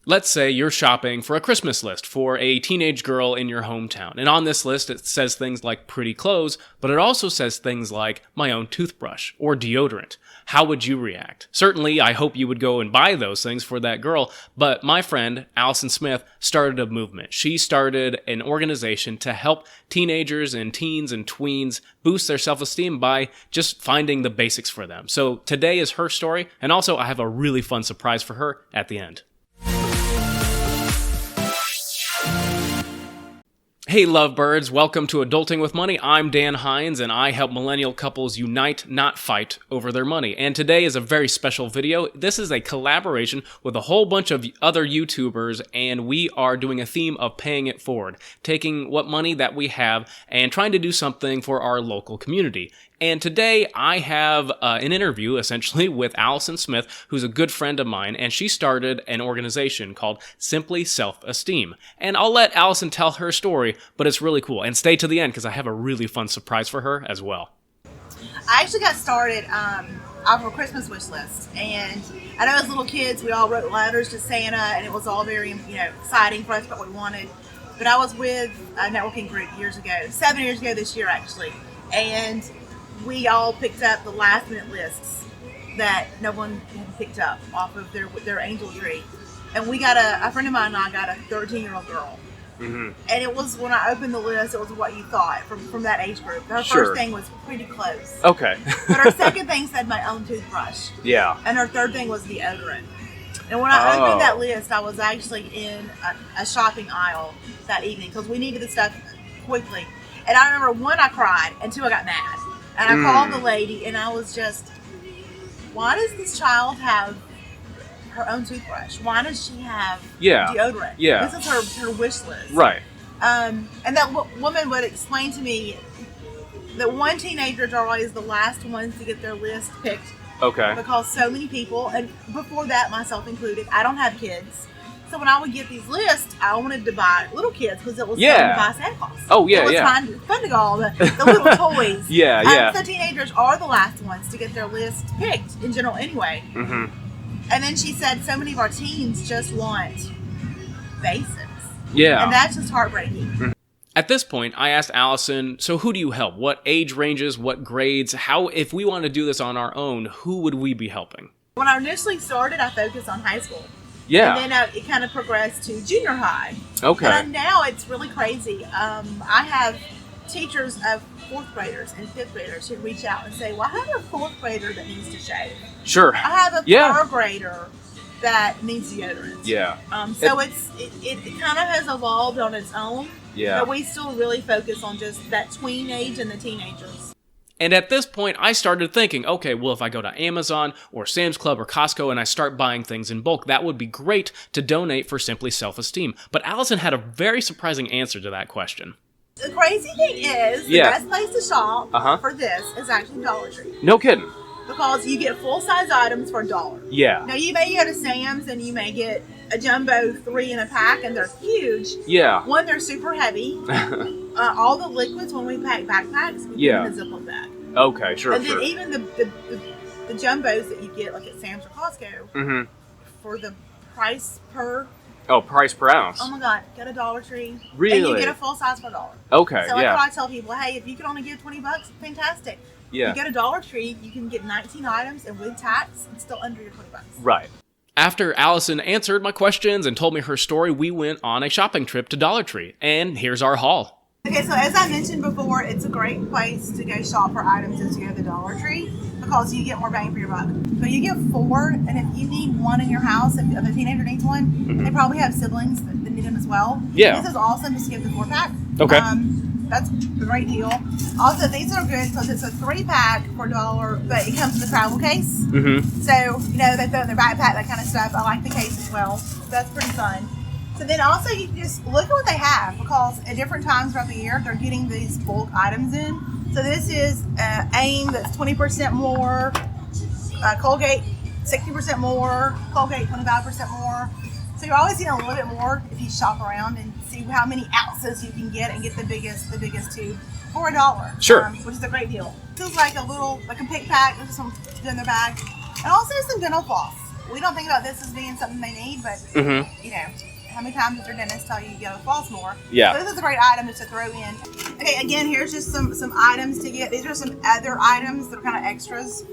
Let's say you're shopping for a Christmas list for a teenage girl in your hometown. And on this list, it says things like pretty clothes, but it also says things like my own toothbrush or deodorant. How would you react? Certainly, I hope you would go and buy those things for that girl, but my friend, Allison Smith, started a movement. She started an organization to help teenagers and teens and tweens boost their self-esteem by just finding the basics for them. So today is her story, and also I have a really fun surprise for her at the end. Hey lovebirds, welcome to Adulting with Money. I'm Dan Hinz, and I help millennial couples unite, not fight, over their money. And today is a very special video. This is a collaboration with a whole bunch of other YouTubers, and we are doing a theme of paying it forward, taking what money that we have and trying to do something for our local community. And today I have an interview, essentially, with Allison Smith, who's a good friend of mine, and she started an organization called Simply Self-Esteem. And I'll let Allison tell her story, but it's really cool. And stay to the end, because I have a really fun surprise for her as well. I actually got started off of a Christmas wish list. And I know as little kids, we all wrote letters to Santa, and it was all very, exciting for us, what we wanted. But I was with a networking group years ago, 7 years ago this year, actually. And we all picked up the last minute lists that no one had picked up off of their angel tree. And we got a friend of mine and I got a 13-year-old girl. Mm-hmm. And it was, when I opened the list, it was what you thought from that age group. Her first thing was pretty close. Okay. But her second thing said my own toothbrush. Yeah. And her third thing was deodorant. And when I opened that list, I was actually in a shopping aisle that evening because we needed the stuff quickly. And I remember, one, I cried, and two, I got mad. And I called the lady, and I was just, why does this child have her own toothbrush? Why does she have deodorant? Yeah. This is her wish list. Right. And that woman would explain to me that one teenager is always the last ones to get their list picked. Okay. Because so many people, and before that, myself included, I don't have kids. So when I would get these lists, I wanted to buy little kids because it was fun to buy Santa Claus. Oh, yeah, it was fun to go all the little toys. So teenagers are the last ones to get their list picked in general anyway. Mm-hmm. And then she said so many of our teens just want basics. Yeah. And that's just heartbreaking. Mm-hmm. At this point, I asked Allison, so who do you help? What age ranges? What grades? How, if we want to do this on our own, who would we be helping? When I initially started, I focused on high school. Yeah. And then it kind of progressed to junior high. Okay. And now it's really crazy. I have teachers of fourth graders and fifth graders who reach out and say, well, I have a fourth grader that needs to shave. Sure. I have a third grader that needs deodorant. Yeah. So it kind of has evolved on its own. Yeah. But we still really focus on just that tween age and the teenagers. And at this point, I started thinking, okay, well, if I go to Amazon or Sam's Club or Costco and I start buying things in bulk, that would be great to donate for Simply Self-Esteem. But Allison had a very surprising answer to that question. The crazy thing is, the best place to shop for this is actually Dollar Tree. No kidding. Because you get full-size items for $1. Yeah. Now, you may go to Sam's and you may get a jumbo 3 in a pack, and they're huge. Yeah. One, they're super heavy. All the liquids, when we pack backpacks, we put in a Ziploc bag. Okay, sure, and then even the jumbos that you get, like at Sam's or Costco, for the price per... Oh, price per ounce. Oh my God, get a Dollar Tree. Really? And you get a full size for $1. Okay, so that's why I tell people, hey, if you can only give $20, fantastic. Yeah. You get a Dollar Tree, you can get 19 items, and with tax, it's still under your $20. Right. After Allison answered my questions and told me her story, we went on a shopping trip to Dollar Tree. And here's our haul. Okay, so as I mentioned before, it's a great place to go shop for items as you go to the Dollar Tree because you get more bang for your buck. So you get 4, and if you need one in your house, if a teenager needs one, they probably have siblings that need them as well. Yeah. This is awesome. Just give the 4-pack. Okay. That's a great deal. Also, these are good because it's a 3-pack for $1, but it comes in a travel case. Mm-hmm. So, they throw it in their backpack, that kind of stuff. I like the case as well. So that's pretty fun. So then also you can just look at what they have because at different times throughout the year, they're getting these bulk items in. So this is AIM that's 20% more, Colgate 60% more, Colgate 25% more. So you're always getting a little bit more if you shop around and see how many ounces you can get and get the biggest tube for $1. Sure. Which is a great deal. Feels like a pick pack. There's some in their bag. And also some dental floss. we don't think about this as being something they need, but you know, how many times does your dentist tell you gotta floss more? Yeah. So this is a great item just to throw in. Okay, again, here's just some items to get. These are some other items that are kind of extras.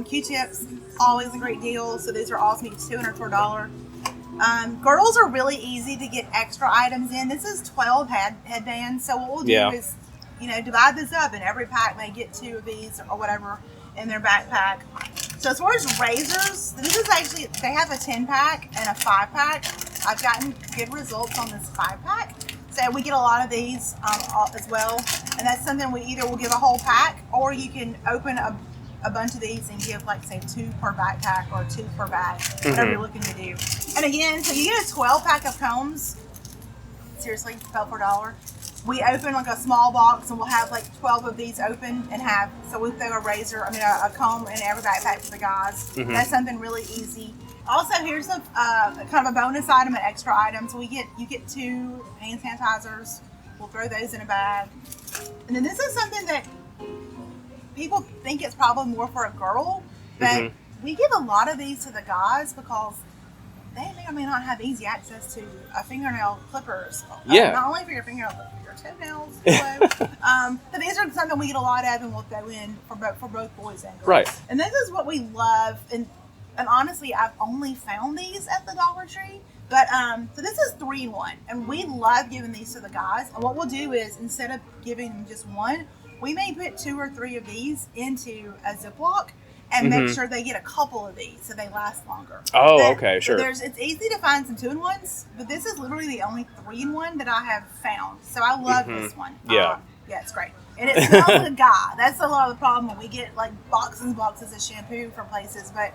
Q-tips, always a great deal. So these are awesome. Each $200 for $1. Girls are really easy to get extra items in. This is 12 headbands. So what we'll do is, you know, divide this up, and every pack may get 2 of these or whatever in their backpack. So as far as razors, this is actually, they have a 10-pack and a 5-pack. I've gotten good results on this 5-pack. So we get a lot of these as well. And that's something we either will give a whole pack, or you can open a bunch of these and give, like, say, 2 per backpack or 2 per bag, whatever you're looking to do. And again, so you get a 12-pack of combs. Seriously, 12 for $1. We open like a small box, and we'll have like 12 of these open and have, so we throw a comb in every backpack for the guys. That's something really easy. Also, here's a kind of a bonus item, an extra item. So you get 2 hand sanitizers. We'll throw those in a bag. And then this is something that people think it's probably more for a girl, but we give a lot of these to the guys because they may or may not have easy access to a fingernail clippers. Not only for your fingernails, but for your toenails. So these are something we get a lot of, and we'll throw in for both boys and girls. Right. And this is what we love. And honestly, I've only found these at the Dollar Tree. But so this is 3-in-1, and we love giving these to the guys. And what we'll do is, instead of giving them just one, we may put 2 or 3 of these into a Ziploc and make sure they get a couple of these so they last longer. Oh, okay, sure. It's easy to find some 2-in-1s, but this is literally the only 3-in-1 that I have found. So I love this one. Yeah. Yeah, it's great. And it smells like a guy. That's a lot of the problem when we get like boxes and boxes of shampoo from places. But,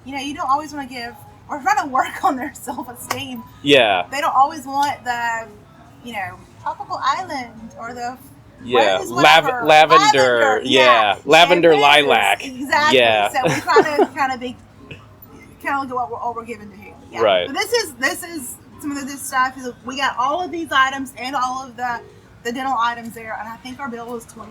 you know, you don't always want to give, or trying to work on their self-esteem. Yeah. They don't always want the, you know, tropical island or the lavender. Yeah. Lavender lilac. Exactly. Yeah. So we try to kind of look at what we're giving to you. Yeah. Right. But this is some of this stuff. We got all of these items and all of the dental items there, and I think our bill was $23.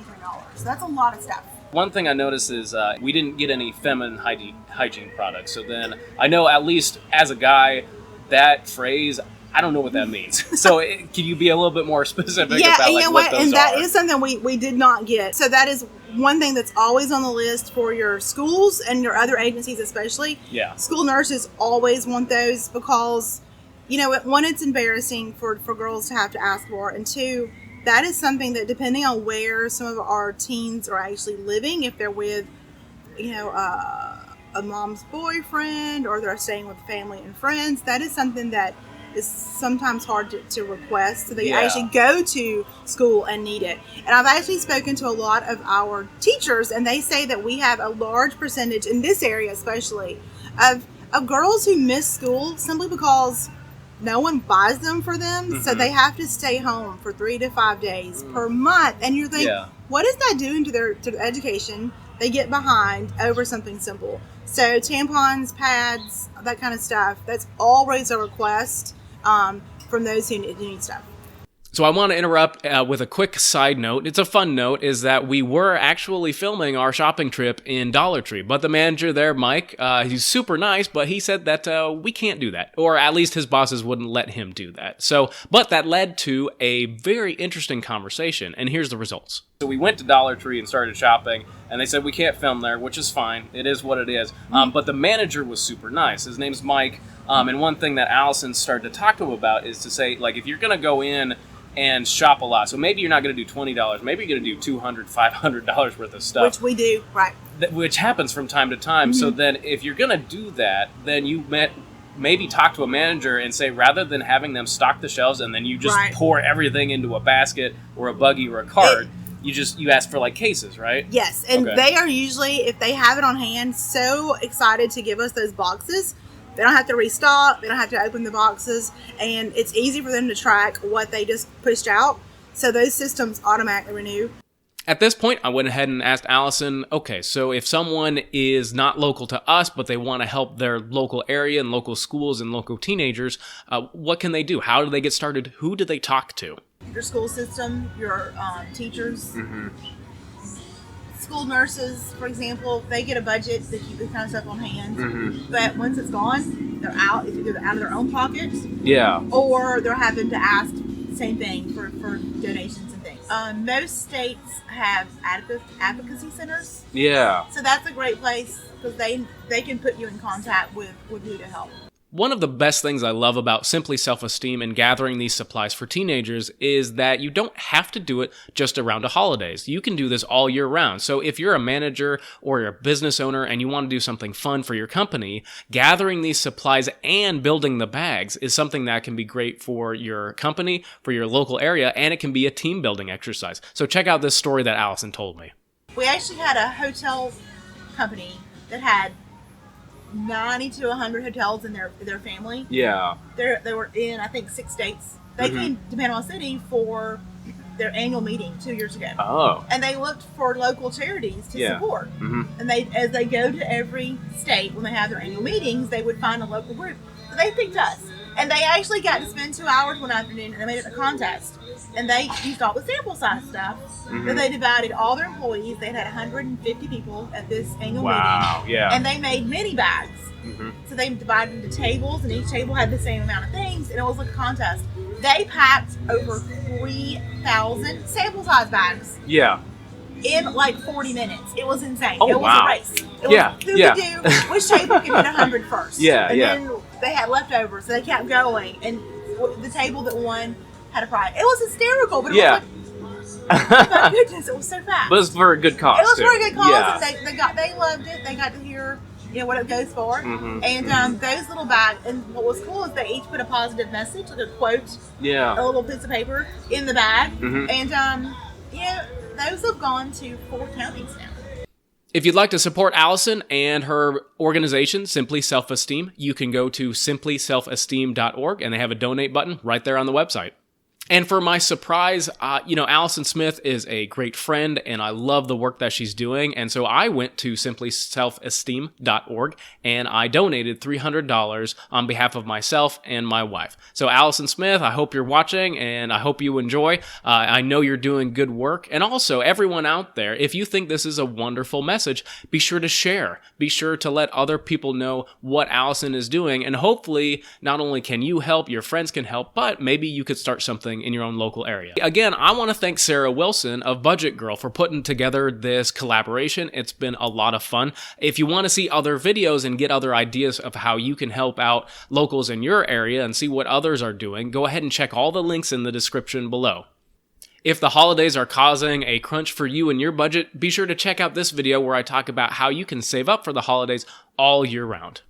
So that's a lot of stuff. One thing I noticed is we didn't get any feminine hygiene products. So then I know, at least as a guy, that phrase, I don't know what that means. So can you be a little bit more specific about what those are? And that is something we did not get. So that is one thing that's always on the list for your schools and your other agencies especially. Yeah. School nurses always want those because, you know, one, it's embarrassing for girls to have to ask for, and 2, that is something that, depending on where some of our teens are actually living, if they're with, you know, a mom's boyfriend, or they're staying with family and friends, that is something that is sometimes hard to request. So they actually go to school and need it. And I've actually spoken to a lot of our teachers, and they say that we have a large percentage in this area, especially, of girls who miss school simply because no one buys them for them. So they have to stay home for 3 to 5 days per month. And you think, what is that doing to their education? They get behind over something simple. So tampons, pads, that kind of stuff, that's always a request from those who need stuff. So I want to interrupt with a quick side note. It's a fun note, is that we were actually filming our shopping trip in Dollar Tree, but the manager there, Mike, he's super nice, but he said that we can't do that, or at least his bosses wouldn't let him do that. So, but that led to a very interesting conversation, and here's the results. So we went to Dollar Tree and started shopping, and they said we can't film there, which is fine. It is what it is. But the manager was super nice. His name's Mike, and one thing that Allison started to talk to him about is to say, like, if you're going to go in and shop a lot, so maybe you're not going to do $20, maybe you're going to do $200, $500 worth of stuff. Which we do, right. Which happens from time to time. So then if you're going to do that, then you maybe talk to a manager and say, rather than having them stock the shelves and then you just pour everything into a basket or a buggy or a cart, you ask for like cases, right? Yes, and they are usually, if they have it on hand, so excited to give us those boxes. They don't have to restock. They don't have to open the boxes. And it's easy for them to track what they just pushed out. So those systems automatically renew. At this point, I went ahead and asked Allison, okay, so if someone is not local to us, but they want to help their local area and local schools and local teenagers, what can they do? How do they get started? Who do they talk to? Your school system, your teachers. school nurses, for example, they get a budget to keep this kind of stuff on hand. But once it's gone, they're out. It's either out of their own pockets, or they're having to ask same thing for donations and things. Most states have advocacy centers. So that's a great place because they can put you in contact with who to help. One of the best things I love about Simply Self-Esteem and gathering these supplies for teenagers is that you don't have to do it just around the holidays. You can do this all year round. So if you're a manager or you're a business owner and you want to do something fun for your company, gathering these supplies and building the bags is something that can be great for your company, for your local area, and it can be a team building exercise. So check out this story that Allison told me. We actually had a hotel company that had 90 to 100 hotels in their family. They were in, I think, 6 states. They came to Panama City for their annual meeting 2 years ago. And they looked for local charities to support. And as they go to every state when they have their annual meetings, they would find a local group. So they picked us. And they actually got to spend 2 hours one afternoon, and they made it a contest. And they used all the sample size stuff. Then they divided all their employees. They had 150 people at this annual meeting. And they made mini bags. So they divided into tables, and each table had the same amount of things, and it was like a contest. They packed over 3,000 sample size bags. In like 40 minutes. It was insane. It was a race. It was who could do, which table could get 100 first. And then they had leftovers, so they kept going. And the table that won had a prize. It was hysterical, but it was like, oh my goodness, it was so fast. But it's for a good cause. It was for a good cause, and they loved it. They got to hear what it goes for. And those little bags, and what was cool is they each put a positive message, like a quote, a little piece of paper in the bag. And those have gone to 4 counties now. If you'd like to support Allison and her organization, Simply Self-Esteem, you can go to simplyselfesteem.org, and they have a donate button right there on the website. And for my surprise, Allison Smith is a great friend, and I love the work that she's doing. And so I went to simplyselfesteem.org, and I donated $300 on behalf of myself and my wife. So Allison Smith, I hope you're watching, and I hope you enjoy. I know you're doing good work. And also, everyone out there, if you think this is a wonderful message, be sure to share. Be sure to let other people know what Allison is doing. And hopefully, not only can you help, your friends can help, but maybe you could start something in your own local area. Again, I want to thank Sarah Wilson of Budget Girl for putting together this collaboration. It's been a lot of fun. If you want to see other videos and get other ideas of how you can help out locals in your area and see what others are doing, go ahead and check all the links in the description below. If the holidays are causing a crunch for you and your budget, be sure to check out this video where I talk about how you can save up for the holidays all year round.